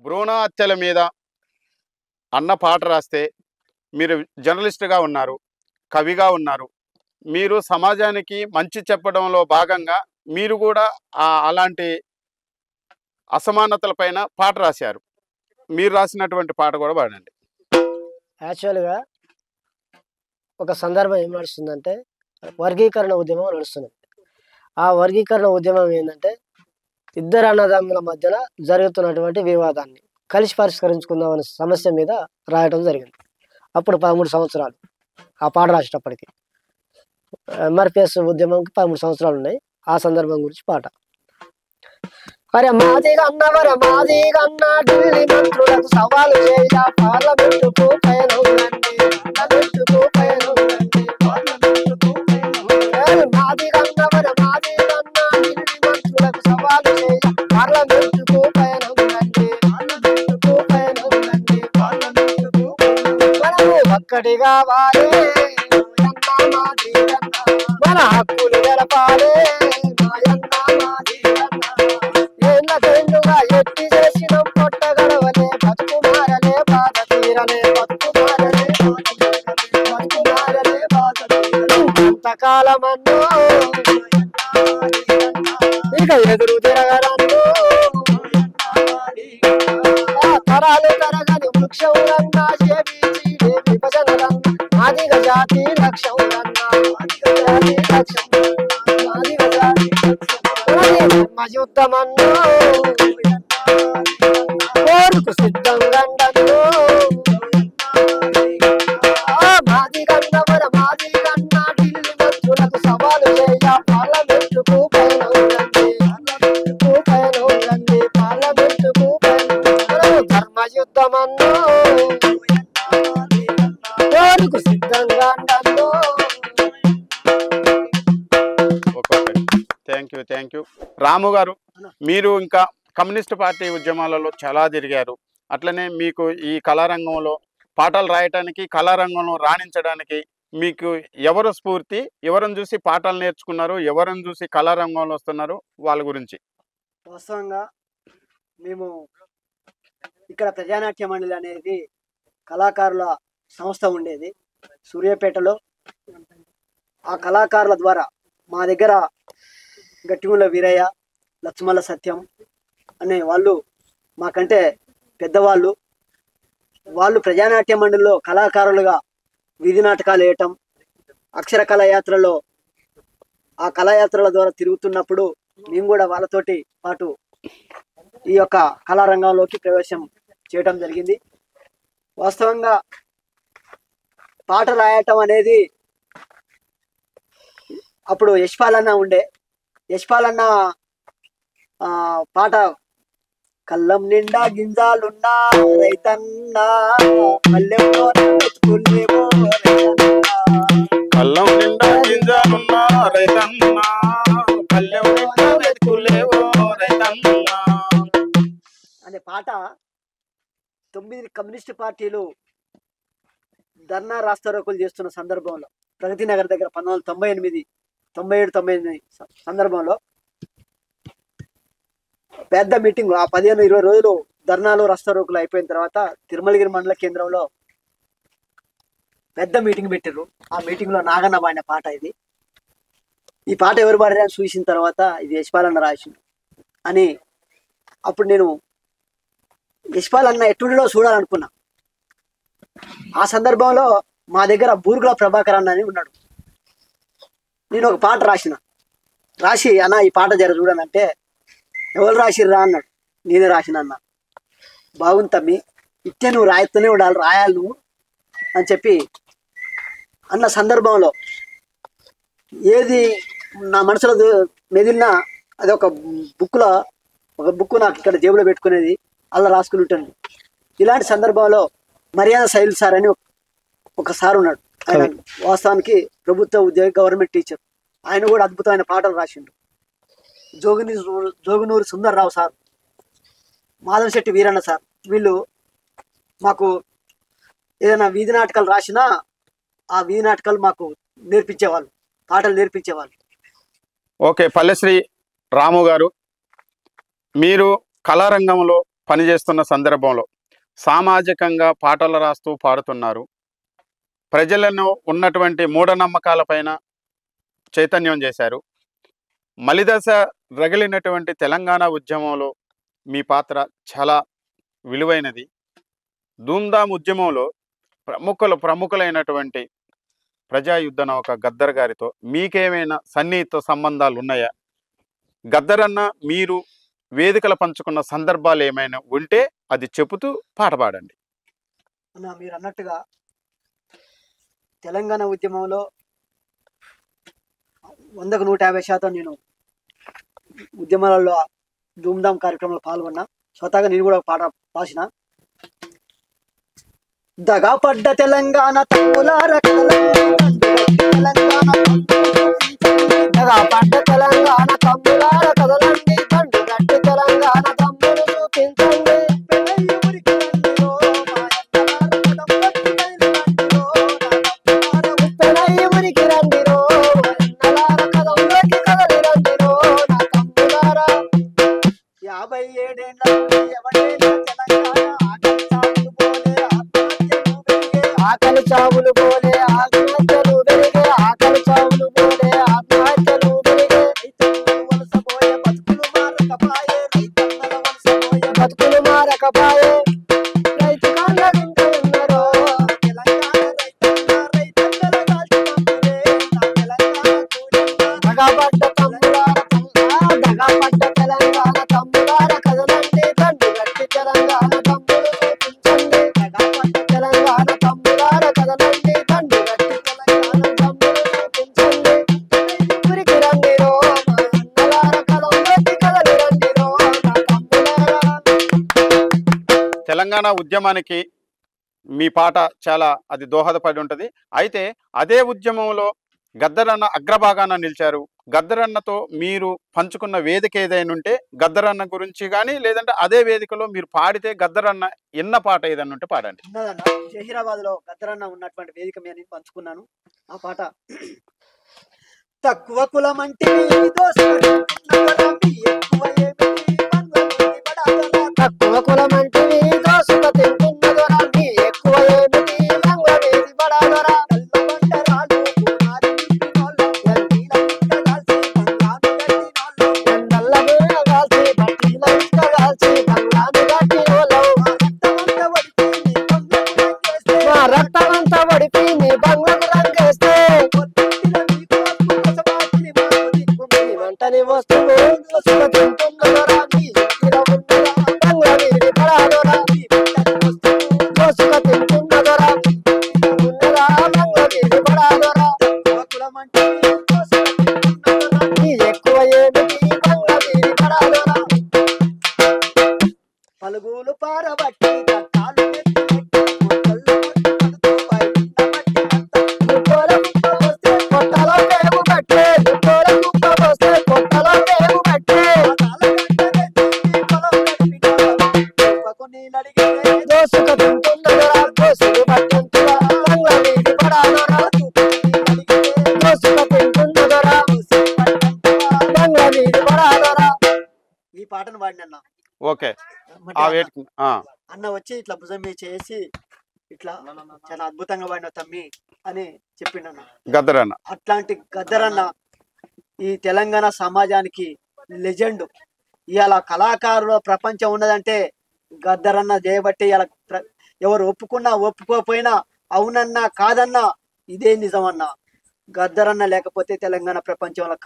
భ్రూణ హత్యల మీద అన్న పాట రాస్తే మీరు జర్నలిస్ట్‌గా ఉన్నారు, కవిగా ఉన్నారు. మీరు సమాజానికి మంచి చెప్పడంలో భాగంగా మీరు గూడా అలాంటి అసమానతల పైన పాట రాశారు. మీరు రాసినటువంటి పాట గూడా పాడండి. యాక్చువల్‌గా ఒక సందర్భం ఏం నడుస్తుందంటే, వర్గీకరణ ఉద్యమం నడుస్తున్నది. ఆ వర్గీకరణ ఉద్యమం ఏందంటే, ఇద్దరు అన్నదమ్ముల మధ్యన జరుగుతున్నటువంటి వివాదాన్ని కలిసి పరిష్కరించుకుందాం అనే సమస్య మీద రాయటం జరిగింది. అప్పుడు 13 సంవత్సరాలు ఆ పాట రాసేటప్పటికి. ఎంఆర్‌పీఎస్ ఉద్యమంకి 13 సంవత్సరాలు ఉన్నాయి. ఆ సందర్భం గురించి పాట. అరే మాదిగన్న ఢిల్లీ మంత్రులకు సవాలు చేయ పార్లమెంటుకు పయనం రండి, పార్లమెంటుకు పయనం రండి, పార్లమెంటుకు పయనం. మాదిగన్న ఢిల్లీ మంత్రులకు సవాలు చేయ పార్లమెంటుకు పయనం రండి, పార్లమెంటుకు పయనం రండి, పార్లమెంటుకు మనము ఒక్కటిగా వారే మన హక్కులు తెలపాలే మాయన్న మాదిగన్న. ఏళ్ళకెండుగా ఎట్టి చేసిన పొట్ట గడవలే బతుకు మారలే బాధ తీరలే, బతుకు మారలే బతుకు మారలే బాధ తీరలే. ఎంతకాలమన్నో ఇక ఎదురు తిరగరన్నో, తరాలు తరగని వృక్షం రన్నా చేబీచీడే విభజనలన్నా మాదిగ జాతి లక్ష్యం రన్నా, మాదిగ జాతి లక్ష్యం, మాదిగ జాతి యుద్ధమన్నో కోరుకు సిద్ధం గండన్నో. మాదిగన్న ఢిల్లీ మంత్రులకు సవాలు చేయ పార్లమెంటుకు పయనం రండి, పార్లమెంటుకు పయనం రండి, పార్లమెంటుకు పయనం. ధర్మయుద్ధమన్నో కోరుకు సిద్ధం గండన్నో. థ్యాంక్ యూ రాము గారు. మీరు ఇంకా కమ్యూనిస్ట్ పార్టీ ఉద్యమాలలో చాలా తిరిగారు. అట్లనే మీకు ఈ కళారంగంలో పాటలు రాయటానికి, కళారంగంలో రాణించడానికి మీకు ఎవరు స్ఫూర్తి? ఎవరిని చూసి పాటలు నేర్చుకున్నారు? ఎవరిని చూసి కళారంగంలో వస్తున్నారు? వాళ్ళ గురించి. వాస్తవంగా మేము ఇక్కడ ప్రజానాట్య మండలి అనేది కళాకారుల సంస్థ ఉండేది సూర్యాపేటలో. ఆ కళాకారుల ద్వారా మా దగ్గర గట్టిముల వీరయ్య, లక్ష్మల సత్యం అనే వాళ్ళు మాకంటే పెద్దవాళ్ళు. వాళ్ళు ప్రజానాట్య మండలిలో కళాకారులుగా వీధి నాటకాలు వేయటం, అక్షర కళాయాత్రలో ఆ కళాయాత్రల ద్వారా తిరుగుతున్నప్పుడు మేము కూడా వాళ్ళతోటి పాటు ఈ యొక్క కళారంగంలోకి ప్రవేశం చేయటం జరిగింది. వాస్తవంగా పాట రాయటం అనేది అప్పుడు యశ్పాలన్న ఉండే. యశ్పాలన్న పాట కళ్ళం నిండా గింజాలున్నా రైతన్నా పల్లెంలో వెతుకులేవో కళ్ళం నిండా గింజాలున్నా రైతన్నా పల్లెంలో వెతుకులేవో రైతన్నా అనే పాట 9 కమ్యూనిస్ట్ పార్టీలు ధర్నా రాస్తారోకులు చేస్తున్న సందర్భంలో ప్రగతి నగర్ దగ్గర 1998, 97, 98 సందర్భంలో పెద్ద మీటింగ్, ఆ 15-20 రోజులు ధర్నాలు రాస్తారోకులు అయిపోయిన తర్వాత తిరుమలగిరి మండల కేంద్రంలో పెద్ద మీటింగ్ పెట్టారు. ఆ మీటింగ్లో నాగన్న పాడిన పాట ఇది. ఈ పాట ఎవరు పాడారని చూసిన తర్వాత ఇది యశ్పాలన్న రాసిండు అని అప్పుడు నేను యశ్పాలన్న ఎట్టుడిలో చూడాలనుకున్నా. ఆ సందర్భంలో మా దగ్గర బూర్గుల ప్రభాకర్ అన్న అని ఉన్నాడు. నేను ఒక పాట రాసి అన్న ఈ పాట జర చూడనంటే ఎవరు రాసిర్రా అన్నాడు. నేనే రాసిన అన్న. బాగుంది తమ్మి, ఇట్టే నువ్వు రాయితూనే ఉండాలి, రాయాలి నువ్వు అని చెప్పి అన్న సందర్భంలో ఏది నా మనసులో మెదిలినా అది ఒక బుక్ నాకు ఇక్కడ జేబులో పెట్టుకునేది, అలా రాసుకుని ఉంటాను. ఇలాంటి సందర్భంలో మర్యాద శైలి సార్ అని ఒక సార్ ఉన్నాడు. ఆయన వాస్తవానికి ప్రభుత్వ ఉద్యోగి, గవర్నమెంట్ టీచర్. ఆయన కూడా అద్భుతమైన పాటలు రాసిండు. జోగునూరు సుందర్రావు సార్, మాధవశెట్టి వీరన్న సార్, వీళ్ళు మాకు ఏదైనా వీధి నాటకాలు రాసినా ఆ వీధి నాటకాలు మాకు నేర్పించేవాళ్ళు, పాటలు నేర్పించేవాళ్ళు. ఓకే, పల్లెశ్రీ రాము గారు, మీరు కళారంగంలో పనిచేస్తున్న సందర్భంలో సామాజికంగా పాటలు రాస్తూ పాడుతున్నారు. ప్రజలను ఉన్నటువంటి మూఢనమ్మకాలపైన చైతన్యం చేశారు. మలిదశ రగిలినటువంటి తెలంగాణ ఉద్యమంలో మీ పాత్ర చాలా విలువైనది. ధూమ్ధామ్ ఉద్యమంలో ప్రముఖులైనటువంటి ప్రజాయుద్ధ నౌక గద్దర్ గారితో మీకేమైనా సన్నిహిత సంబంధాలు ఉన్నాయా? గద్దరన్న మీరు వేదికలు పంచుకున్న సందర్భాలు ఏమైనా ఉంటే అది చెబుతూ పాట పాడండి. అన్న మీరు అన్నట్టుగా తెలంగాణ ఉద్యమంలో 100కు 150% నేను ఉద్యమాలలో ధూమ్ధామ్ కార్యక్రమంలో పాల్గొన్నా. స్వతహాగా నేను కూడా పాట రాసిన. దగాపడ్డ తెలంగాణ తమ్ములార దగాపడ్డ తెలంగాణ తమ్ములార కదలండి, తండ్రి గట్టి తెలంగాణ తమ్ముడు చూపించండి. ఉప్పెనయ్య ఊరికి రండిరో, ఎన్నలార కదంలోకి కదలి రండిరో నా తమ్ములారా. 57 ఆకలి చావులు పోలే ఆత్మహత్యలు పెరిగే, ఆకలి చావులు పోలే ఆత్మహత్యలు పెరిగే. బతుకులు మారకపాయే రైతు కాళ్ళ వెంట ఉన్నరో. దగాపడ్డ తమ్ములార దగాపడ్డ తెలంగాణ తమ్ములార కదలండి, తండ్రి గట్టి తెలంగాణ తమ్ముడు చూపించండి. దగాపడ్డ తెలంగాణ తమ్ములార కదలండి, తండ్రి గట్టి తెలంగాణ తమ్ముడు చూపించండి. ఊరికి రండిరో, మా అన్నలార కదంలోకి కదలి రండిరో నా తమ్ములారా. తెలంగాణ ఉద్యమానికి మీ పాట చాలా అది దోహదపడి ఉంటుంది. అయితే అదే ఉద్యమంలో గద్దరన్న అగ్రభాగాన నిలిచారు. గద్దరన్నతో మీరు పంచుకున్న వేదిక ఏదైనా ఉంటే గద్దరన్న గురించి కానీ, లేదంటే అదే వేదికలో మీరు పాడితే గద్దరన్న ఎన్న పాట ఏదైనా ఉంటే పాడండి. ఉన్నదన్న. జహీరాబాద్ లో గద్దరన్న ఉన్నటువంటి వేదిక మీద నేను పంచుకున్నాను ఆ పాట. తక్కువ కులం అంటే తక్కువ కులమంటివి దోసుక తింటున్నదొరా, నీ ఎక్కువ ఏమిటి రంగుల వేసి పడాదొరా. ఎండల్ల బీర కాల్చి బట్టీల ఇసుక కాల్చి బంగాను గట్టినోళ్ళు. మా రక్తమంతా ఒడిపి నీ బంగ్లకు రంగేస్తే నీ వెంటని వస్తువు దోసుక తింటున్నదొరా, నీ ఎక్కిన ఉన్నదా బంగ్ల వీడి పడాదొరా. దోసుక తింటున్నదొరా, ఉన్నదా బంగ్ల వీడి పడాదొరా. నీ ఎక్కువ ఏమిటి బంగ్ల వీడి పడాదొరా. పలుగులు పారబట్టి చట్టాలు నెత్తినెట్టి మొక్కలు గుట్టోల కుప్ప పోస్తే పొట్టలో పేగు పెట్టే, గుట్టోల కుప్ప పోస్తే పొట్టలో పేగు పెట్టే. దోసుక తింటున్నదొరా, దోసులు పట్టించుగా బంగ్ల వీడి పడాదొరా. దోసుక తింటున్నదొరా, బంగ్ల వీడి పడాదొరా. ఈ పాటను పాడినన్న. ఓకే, ఆ వేదిక అన్న వచ్చి ఇట్లా భుజం మీద చేసి ఇట్లా చాలా అద్భుతంగా పాడిన తమ్మి అని చెప్పిండన్న. గద్దరన్న అట్లాంటి గద్దరన్న ఈ తెలంగాణ సమాజానికి లెజెండ్. ఇవాళ కళాకారుల ప్రపంచం ఉన్నదంటే గద్దరన్న చేయబట్టి ఇలా ఎవరు ఒప్పుకున్నా ఒప్పుకోకపోయినా, అవునన్నా కాదన్నా ఇదే నిజమన్న. గద్దరన్న లేకపోతే తెలంగాణ ప్రపంచంలో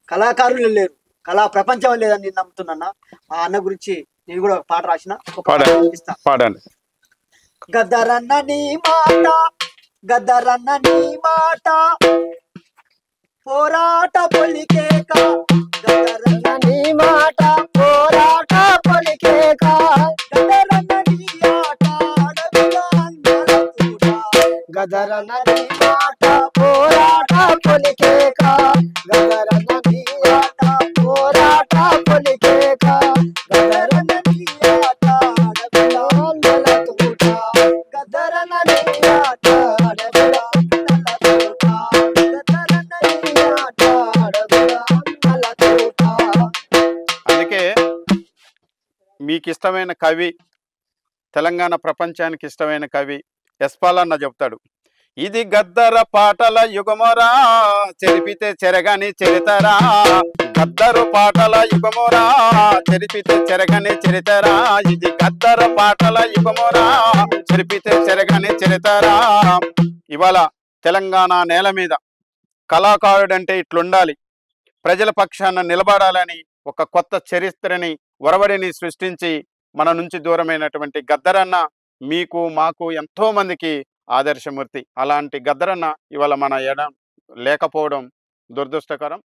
కళాకారులు లేరు, కళా ప్రపంచం లేదని నేను నమ్ముతున్నా. ఆ అన్న గురించి నేను కూడా ఒక పాట రాసిన. ఒక పాట ఇస్తా. పాడండి. గద్దరన్న నీ మాట, గద్దరన్న నీ మాట పోరాట పొలికేక, గద్దరన్న నీ మాట పోరాట పొలికేక, గద్దరన్న నీ ఆట అడవిలో అందాల పూట. గదరన్న నీ మాట పోరాట పొలికేక, గదరన్న నీ ఆట పోరాట పొలికేక, గదరన్న నీ ఆట అడవిలో అందల తూట. గదరన్న నీ ఆట అడవిలో అందల తూట, గదరన్న నీ ఆట అడవిలో అందల తూట. అందుకే మీకు మీకు ఇష్టమైన కవి, తెలంగాణ ప్రపంచానికి ఇష్టమైన కవి యశ్పాలన్న చెప్తాడు, ఇది గద్దర పాటల యుగమోరా చెరిపితే చెరగని చరితరా, గద్దరు పాటల యుగమోరా చెరిపితే చెరగని చరితరా, ఇది గద్దర పాటల యుగమోరా చెరిపితే చెరగని చరితరా. ఇవాళ తెలంగాణ నేల మీద కళాకారుడంటే ఇట్లుండాలి, ప్రజల పక్షాన నిలబడాలని ఒక కొత్త చరిత్రని ఒరవడిని సృష్టించి మన నుంచి దూరమైనటువంటి గద్దరన్న మీకు మాకు ఎంతో మందికి ఆదర్శమూర్తి. అలాంటి గద్దరన్న ఇవాళ మన ఎడ లేకపోవడం దురదృష్టకరం.